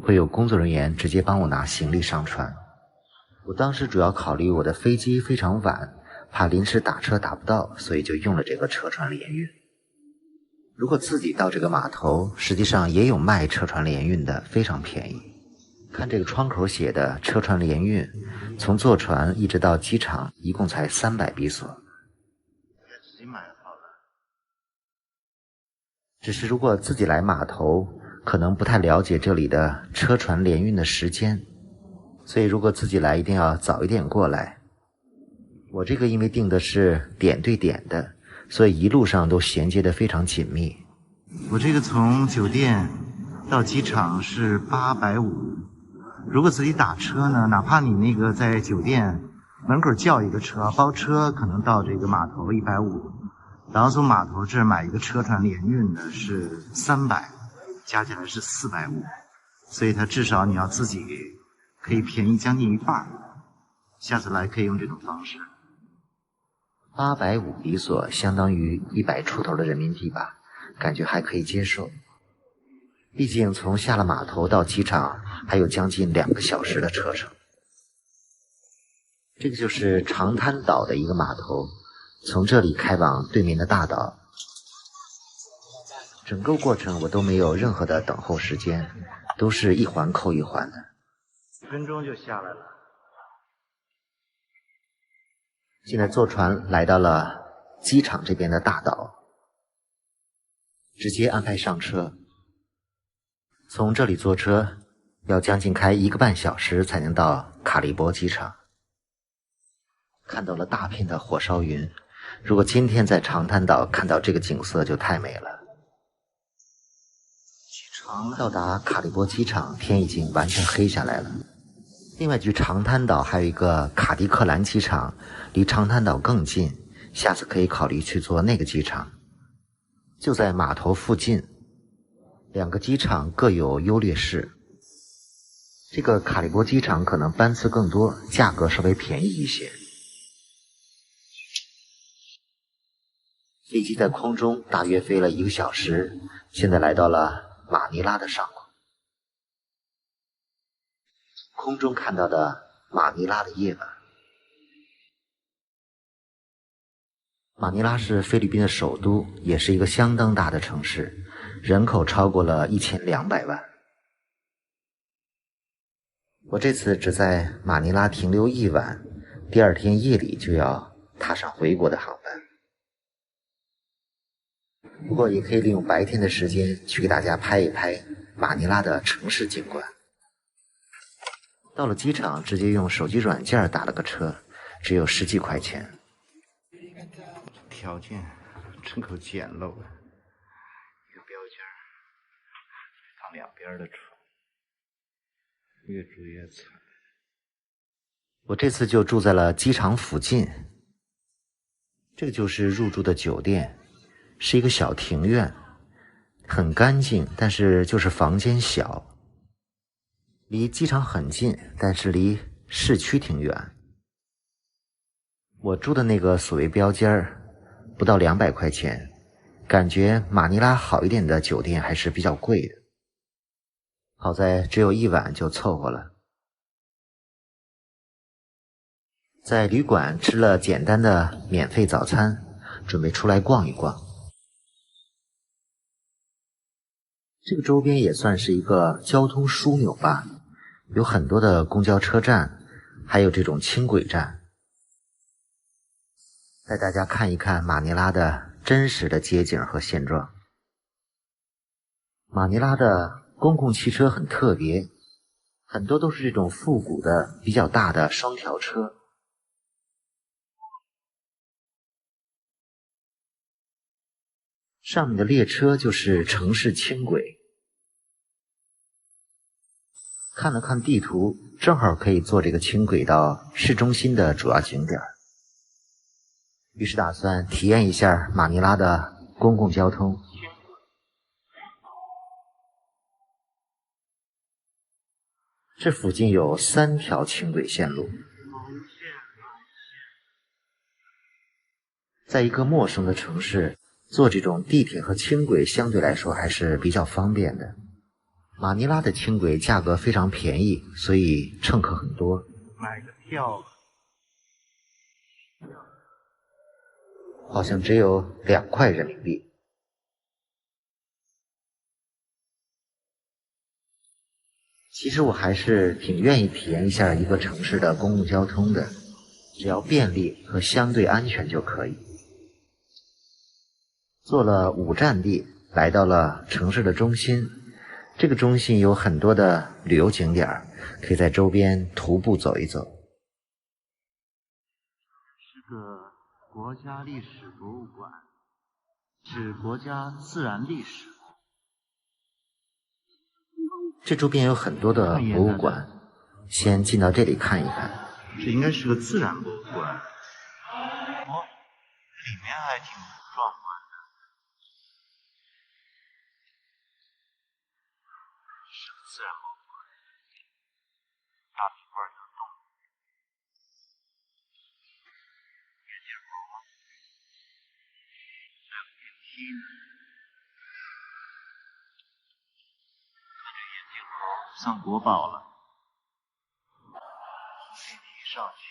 会有工作人员直接帮我拿行李上船。我当时主要考虑我的飞机非常晚，怕临时打车打不到，所以就用了这个车船联运。如果自己到这个码头，实际上也有卖车船联运的，非常便宜。看这个窗口写的车船联运，从坐船一直到机场一共才300比索。自己买好了。只是如果自己来码头，可能不太了解这里的车船联运的时间，所以如果自己来一定要早一点过来。我这个因为订的是点对点的，所以一路上都衔接得非常紧密。我这个从酒店到机场是850，如果自己打车呢，哪怕你那个在酒店门口叫一个车，包车可能到这个码头150，然后从码头这儿买一个车船联运的是300，加起来是450，所以它至少你要自己可以便宜将近一半。下次来可以用这种方式。850比索相当于100出头的人民币吧，感觉还可以接受。毕竟从下了码头到机场还有将近2个小时的车程。这个就是长滩岛的一个码头，从这里开往对面的大岛。整个过程我都没有任何的等候时间，都是一环扣一环的。1分钟就下来了。现在坐船来到了机场这边的大岛，直接安排上车。从这里坐车要将近开1个半小时才能到卡利波机场。看到了大片的火烧云，如果今天在长滩岛看到这个景色就太美了。到达卡利波机场，天已经完全黑下来了。另外距长滩岛还有一个卡迪克兰机场，离长滩岛更近，下次可以考虑去做那个机场。就在码头附近，2个机场各有优劣势。这个卡利波机场可能班次更多，价格稍微便宜一些。飞机在空中大约飞了1个小时，现在来到了马尼拉的上空。空中看到的马尼拉的夜晚。马尼拉是菲律宾的首都，也是一个相当大的城市，人口超过了1200万。我这次只在马尼拉停留1晚，第2天夜里就要踏上回国的航班。不过也可以利用白天的时间去给大家拍一拍马尼拉的城市景观。到了机场，直接用手机软件打了个车，只有10几块钱。条件真够简陋的，一个标间放2边的床，越住越惨。我这次就住在了机场附近，这个就是入住的酒店，是一个小庭院，很干净，但是就是房间小，离机场很近，但是离市区挺远。我住的那个所谓标间儿不到200块钱，感觉马尼拉好一点的酒店还是比较贵的，好在只有1晚就凑合了。在旅馆吃了简单的免费早餐，准备出来逛一逛。这个周边也算是一个交通枢纽吧，有很多的公交车站，还有这种轻轨站。带大家看一看马尼拉的真实的街景和现状。马尼拉的公共汽车很特别，很多都是这种复古的比较大的双条车。上面的列车就是城市轻轨。看了看地图，正好可以坐这个轻轨到市中心的主要景点。于是打算体验一下马尼拉的公共交通。这附近有3条轻轨线路。在一个陌生的城市，坐这种地铁和轻轨相对来说还是比较方便的。马尼拉的轻轨价格非常便宜，所以乘客很多。买个票，好像只有2块人民币。其实我还是挺愿意体验一下一个城市的公共交通的，只要便利和相对安全就可以。坐了5站地，来到了城市的中心。这个中心有很多的旅游景点，可以在周边徒步走一走。是个国家历史博物馆，是国家自然历史。这周边有很多的博物馆，先进到这里看一看。这应该是个自然博物馆。哦，里面还挺壮观的。是个自然博物馆，大冰棍的洞，眼镜猴，还有电梯呢。上国宝了，电梯上去。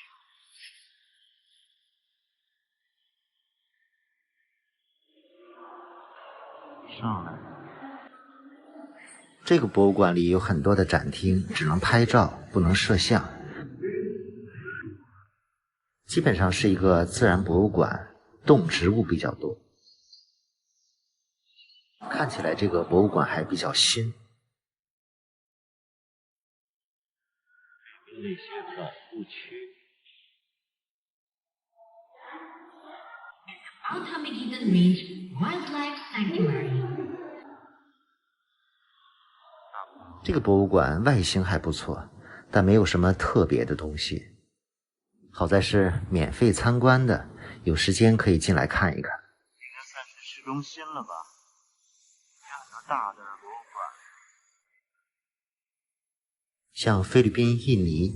上来。这个博物馆里有很多的展厅，只能拍照，不能摄像。基本上是一个自然博物馆，动植物比较多。看起来这个博物馆还比较新。那些保护区。Altamegidon Range Wildlife Sanctuary。这个博物馆外形还不错，但没有什么特别的东西。好在是免费参观的，有时间可以进来看一看。应该算是市中心了吧？有很多大的博物馆。像菲律宾、印尼，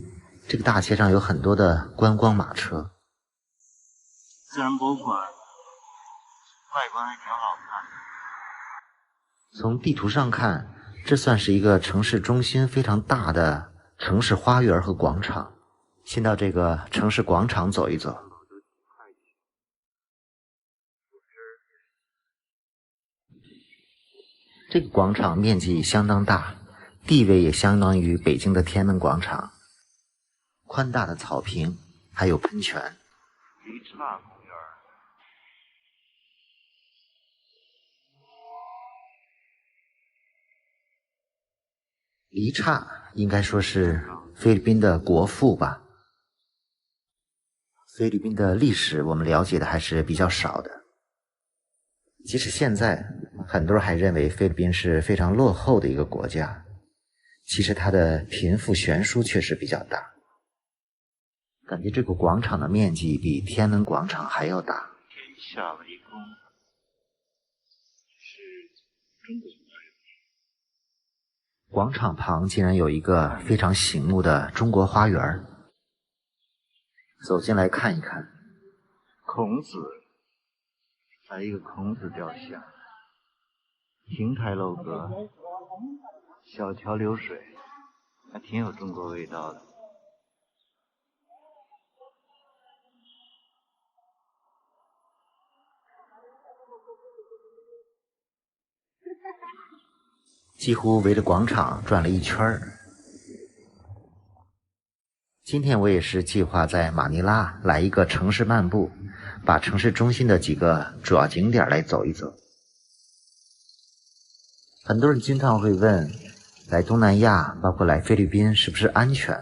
这个大街上有很多的观光马车。自然博物馆外观还挺好看的。从地图上看，这算是一个城市中心非常大的城市花园和广场。先到这个城市广场走一走。这个广场面积相当大，地位也相当于北京的天安门广场。宽大的草坪，还有喷泉。离岔公园。黎刹应该说是菲律宾的国父吧。菲律宾的历史我们了解的还是比较少的。即使现在很多人还认为菲律宾是非常落后的一个国家，其实它的贫富悬殊确实比较大。感觉这个广场的面积比天安门广场还要大。天下为公，是中国广场旁竟然有一个非常醒目的中国花园，走进来看一看。孔子，还有一个孔子雕像，亭台楼阁，小桥流水，还挺有中国味道的。几乎围着广场转了一圈儿。今天我也是计划在马尼拉来一个城市漫步，把城市中心的几个主要景点来走一走。很多人经常会问，来东南亚，包括来菲律宾是不是安全？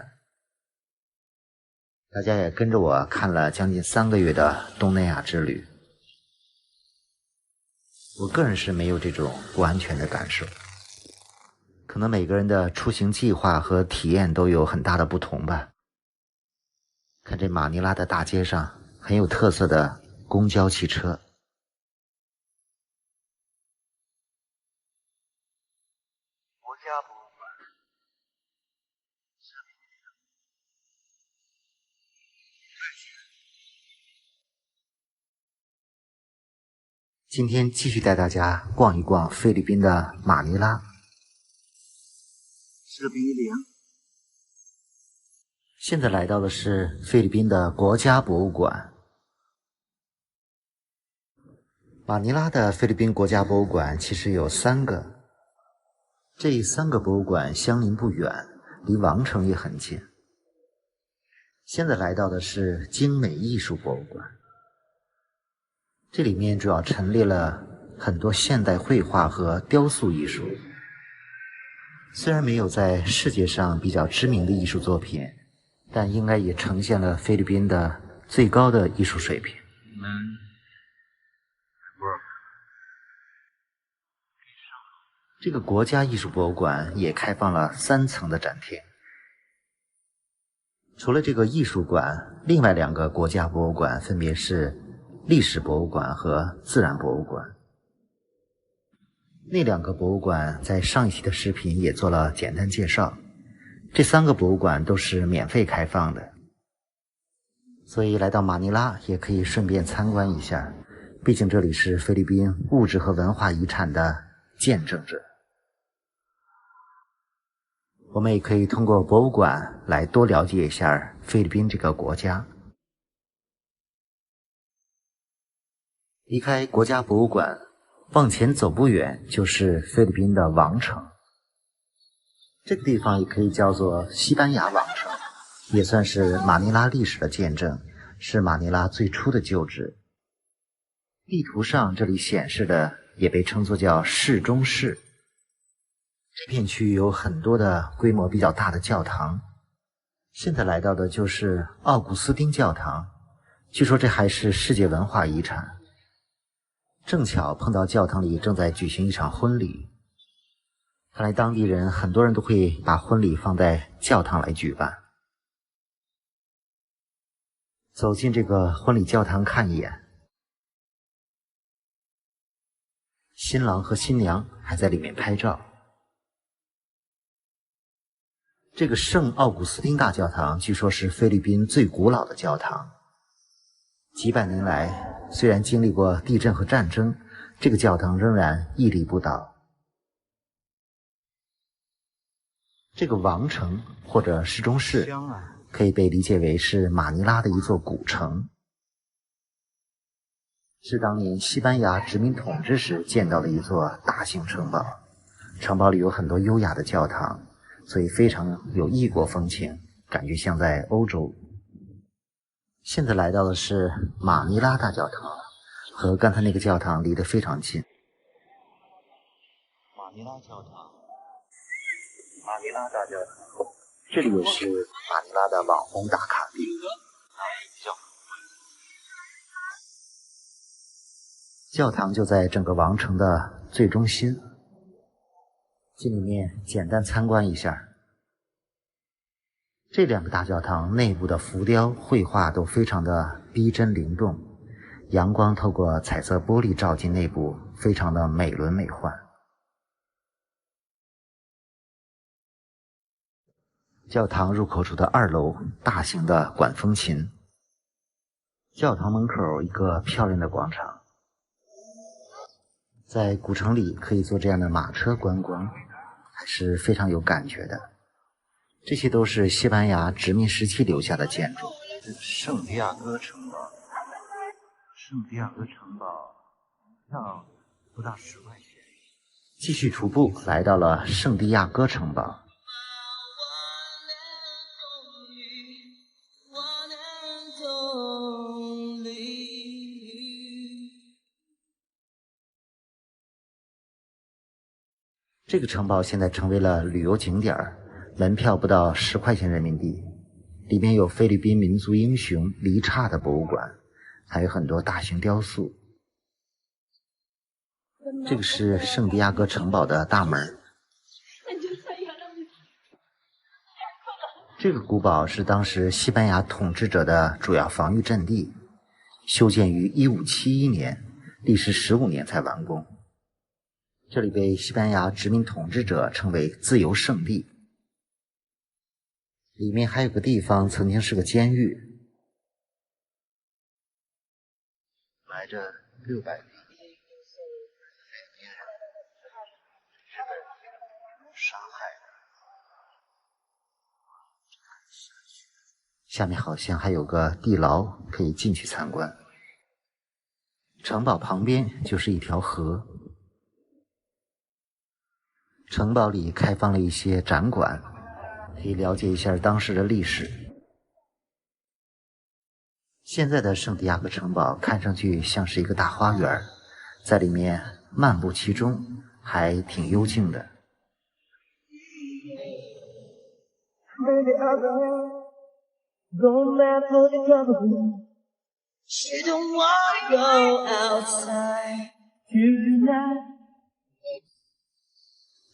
大家也跟着我看了将近3个月的东南亚之旅，我个人是没有这种不安全的感受。可能每个人的出行计划和体验都有很大的不同吧。看这马尼拉的大街上很有特色的公交汽车，国家博物馆，今天继续带大家逛一逛菲律宾的马尼拉。士兵营，现在来到的是菲律宾的国家博物馆。马尼拉的菲律宾国家博物馆其实有3个，这3个博物馆相邻不远，离王城也很近。现在来到的是精美艺术博物馆，这里面主要陈列了很多现代绘画和雕塑艺术。虽然没有在世界上比较知名的艺术作品，但应该也呈现了菲律宾的最高的艺术水平。这个国家艺术博物馆也开放了3层的展厅。除了这个艺术馆，另外2个国家博物馆分别是历史博物馆和自然博物馆。那2个博物馆在上一期的视频也做了简单介绍。这3个博物馆都是免费开放的，所以来到马尼拉也可以顺便参观一下，毕竟这里是菲律宾物质和文化遗产的见证者。我们也可以通过博物馆来多了解一下菲律宾这个国家。离开国家博物馆，往前走不远就是菲律宾的王城。这个地方也可以叫做西班牙王城，也算是马尼拉历史的见证，是马尼拉最初的旧址。地图上这里显示的也被称作叫市中市。这片区域有很多的规模比较大的教堂。现在来到的就是奥古斯丁教堂，据说这还是世界文化遗产。正巧碰到教堂里正在举行一场婚礼，看来当地人很多人都会把婚礼放在教堂来举办。走进这个婚礼教堂看一眼，新郎和新娘还在里面拍照。这个圣奥古斯丁大教堂据说是菲律宾最古老的教堂，几百年来虽然经历过地震和战争，这个教堂仍然屹立不倒。这个王城或者市中市可以被理解为是马尼拉的一座古城，是当年西班牙殖民统治时建造的一座大型城堡。城堡里有很多优雅的教堂，所以非常有异国风情，感觉像在欧洲。现在来到的是马尼拉大教堂，和刚才那个教堂离得非常近。马尼拉教堂，马尼拉大教堂，这里也是马尼拉的网红打卡地。教堂就在整个王城的最中心，进里面简单参观一下。这两个大教堂内部的浮雕绘画都非常的逼真灵动，阳光透过彩色玻璃照进内部，非常的美轮美奂。教堂入口处的2楼，大型的管风琴。教堂门口一个漂亮的广场，在古城里可以坐这样的马车观光，还是非常有感觉的。这些都是西班牙殖民时期留下的建筑。圣地亚哥城堡，圣地亚哥城堡要不到10块钱。继续徒步来到了圣地亚哥城堡。这个城堡现在成为了旅游景点，门票不到10块钱人民币。里面有菲律宾民族英雄黎刹的博物馆，还有很多大型雕塑。这个是圣地亚哥城堡的大门。这个古堡是当时西班牙统治者的主要防御阵地，修建于1571年，历时15年才完工。这里被西班牙殖民统治者称为自由圣地。里面还有个地方曾经是个监狱。埋着600名日本杀害的。下面好像还有个地牢可以进去参观。城堡旁边就是一条河。城堡里开放了一些展馆，可以了解一下当时的历史。现在的圣地亚哥城堡看上去像是一个大花园，在里面漫步其中，还挺幽静的。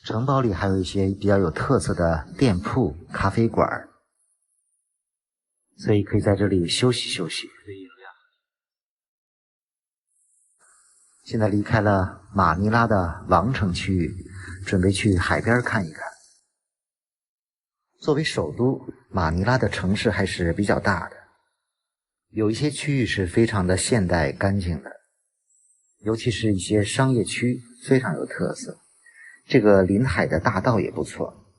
城堡里还有一些比较有特色的店铺、咖啡馆，所以可以在这里休息休息。现在离开了马尼拉的王城区域，准备去海边看一看。作为首都，马尼拉的城市还是比较大的，有一些区域是非常的现代干净的，尤其是一些商业区非常有特色。这个临海的大道也不错，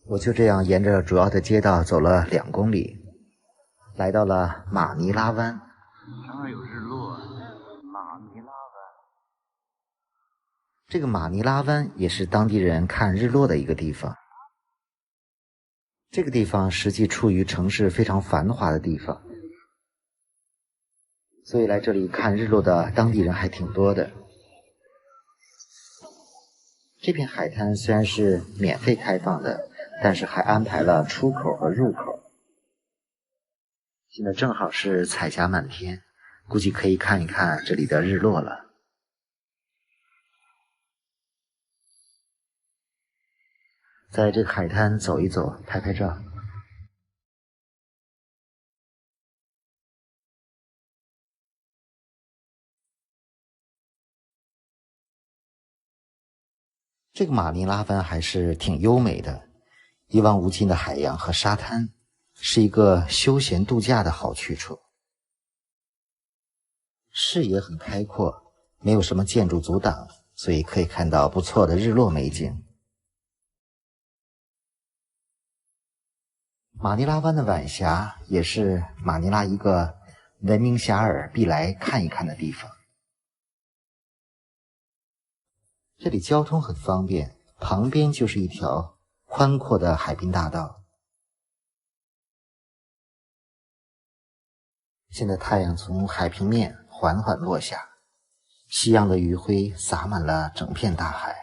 我就这样沿着主要的街道走了2公里，来到了马尼拉湾。刚刚有日落，马尼拉湾。这个马尼拉湾也是当地人看日落的一个地方。这个地方实际处于城市非常繁华的地方，所以来这里看日落的当地人还挺多的。这片海滩虽然是免费开放的，但是还安排了出口和入口。现在正好是彩霞满天，估计可以看一看这里的日落了。在这个海滩走一走，拍拍照。这个马尼拉湾还是挺优美的，一望无尽的海洋和沙滩，是一个休闲度假的好去处。视野很开阔，没有什么建筑阻挡，所以可以看到不错的日落美景。马尼拉湾的晚霞也是马尼拉一个闻名遐迩必来看一看的地方。这里交通很方便，旁边就是一条宽阔的海滨大道。现在太阳从海平面缓缓落下，夕阳的余晖洒满了整片大海。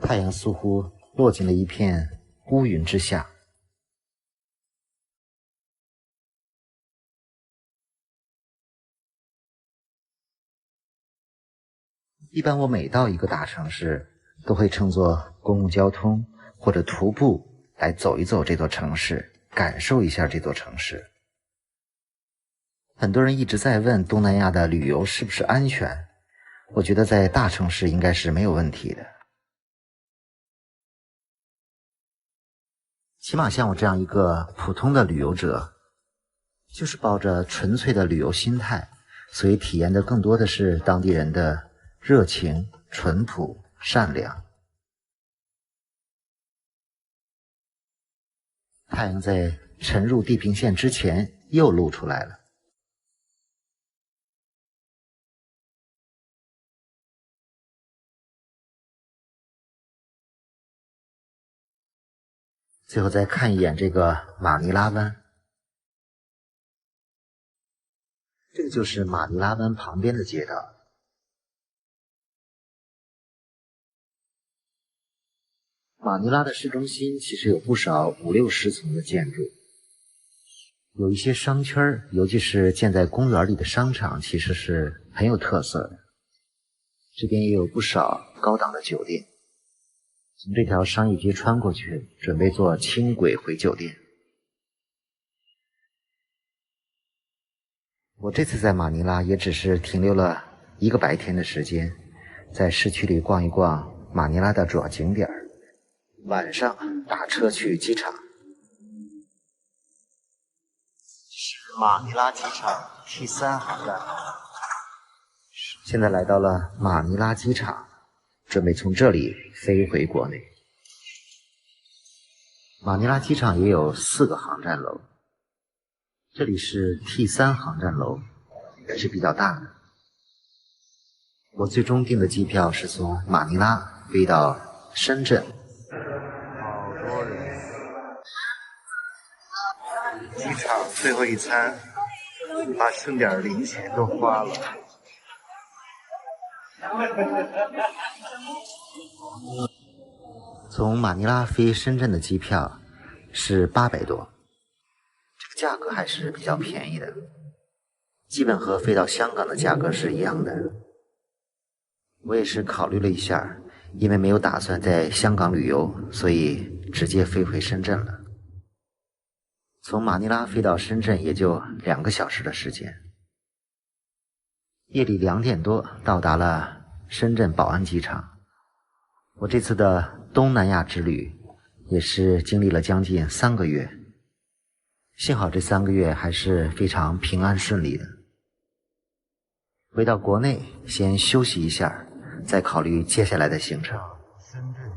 太阳似乎落进了一片乌云之下。一般我每到一个大城市，都会乘坐公共交通或者徒步来走一走这座城市，感受一下这座城市。很多人一直在问东南亚的旅游是不是安全，我觉得在大城市应该是没有问题的。起码像我这样一个普通的旅游者，就是抱着纯粹的旅游心态，所以体验的更多的是当地人的热情、淳朴、善良。太阳在沉入地平线之前又露出来了。最后再看一眼这个马尼拉湾，这个就是马尼拉湾旁边的街道。马尼拉的市中心其实有不少50-60层的建筑，有一些商圈，尤其是建在公园里的商场，其实是很有特色的。这边也有不少高档的酒店。从这条商业街穿过去，准备坐轻轨回酒店。我这次在马尼拉也只是停留了1个白天的时间，在市区里逛一逛马尼拉的主要景点，晚上打车去机场。是马尼拉机场T3航站。现在来到了马尼拉机场，准备从这里飞回国内。马尼拉机场也有4个航站楼，这里是 T3 航站楼，也是比较大的。我最终订的机票是从马尼拉飞到深圳。好多人。机场最后一餐，把剩点零钱都花了。从马尼拉飞深圳的机票是800多，这个价格还是比较便宜的，基本和飞到香港的价格是一样的。我也是考虑了一下，因为没有打算在香港旅游，所以直接飞回深圳了。从马尼拉飞到深圳也就2个小时的时间。夜里2点多到达了深圳宝安机场。我这次的东南亚之旅也是经历了将近3个月，幸好这3个月还是非常平安顺利的。回到国内先休息一下，再考虑接下来的行程。深圳机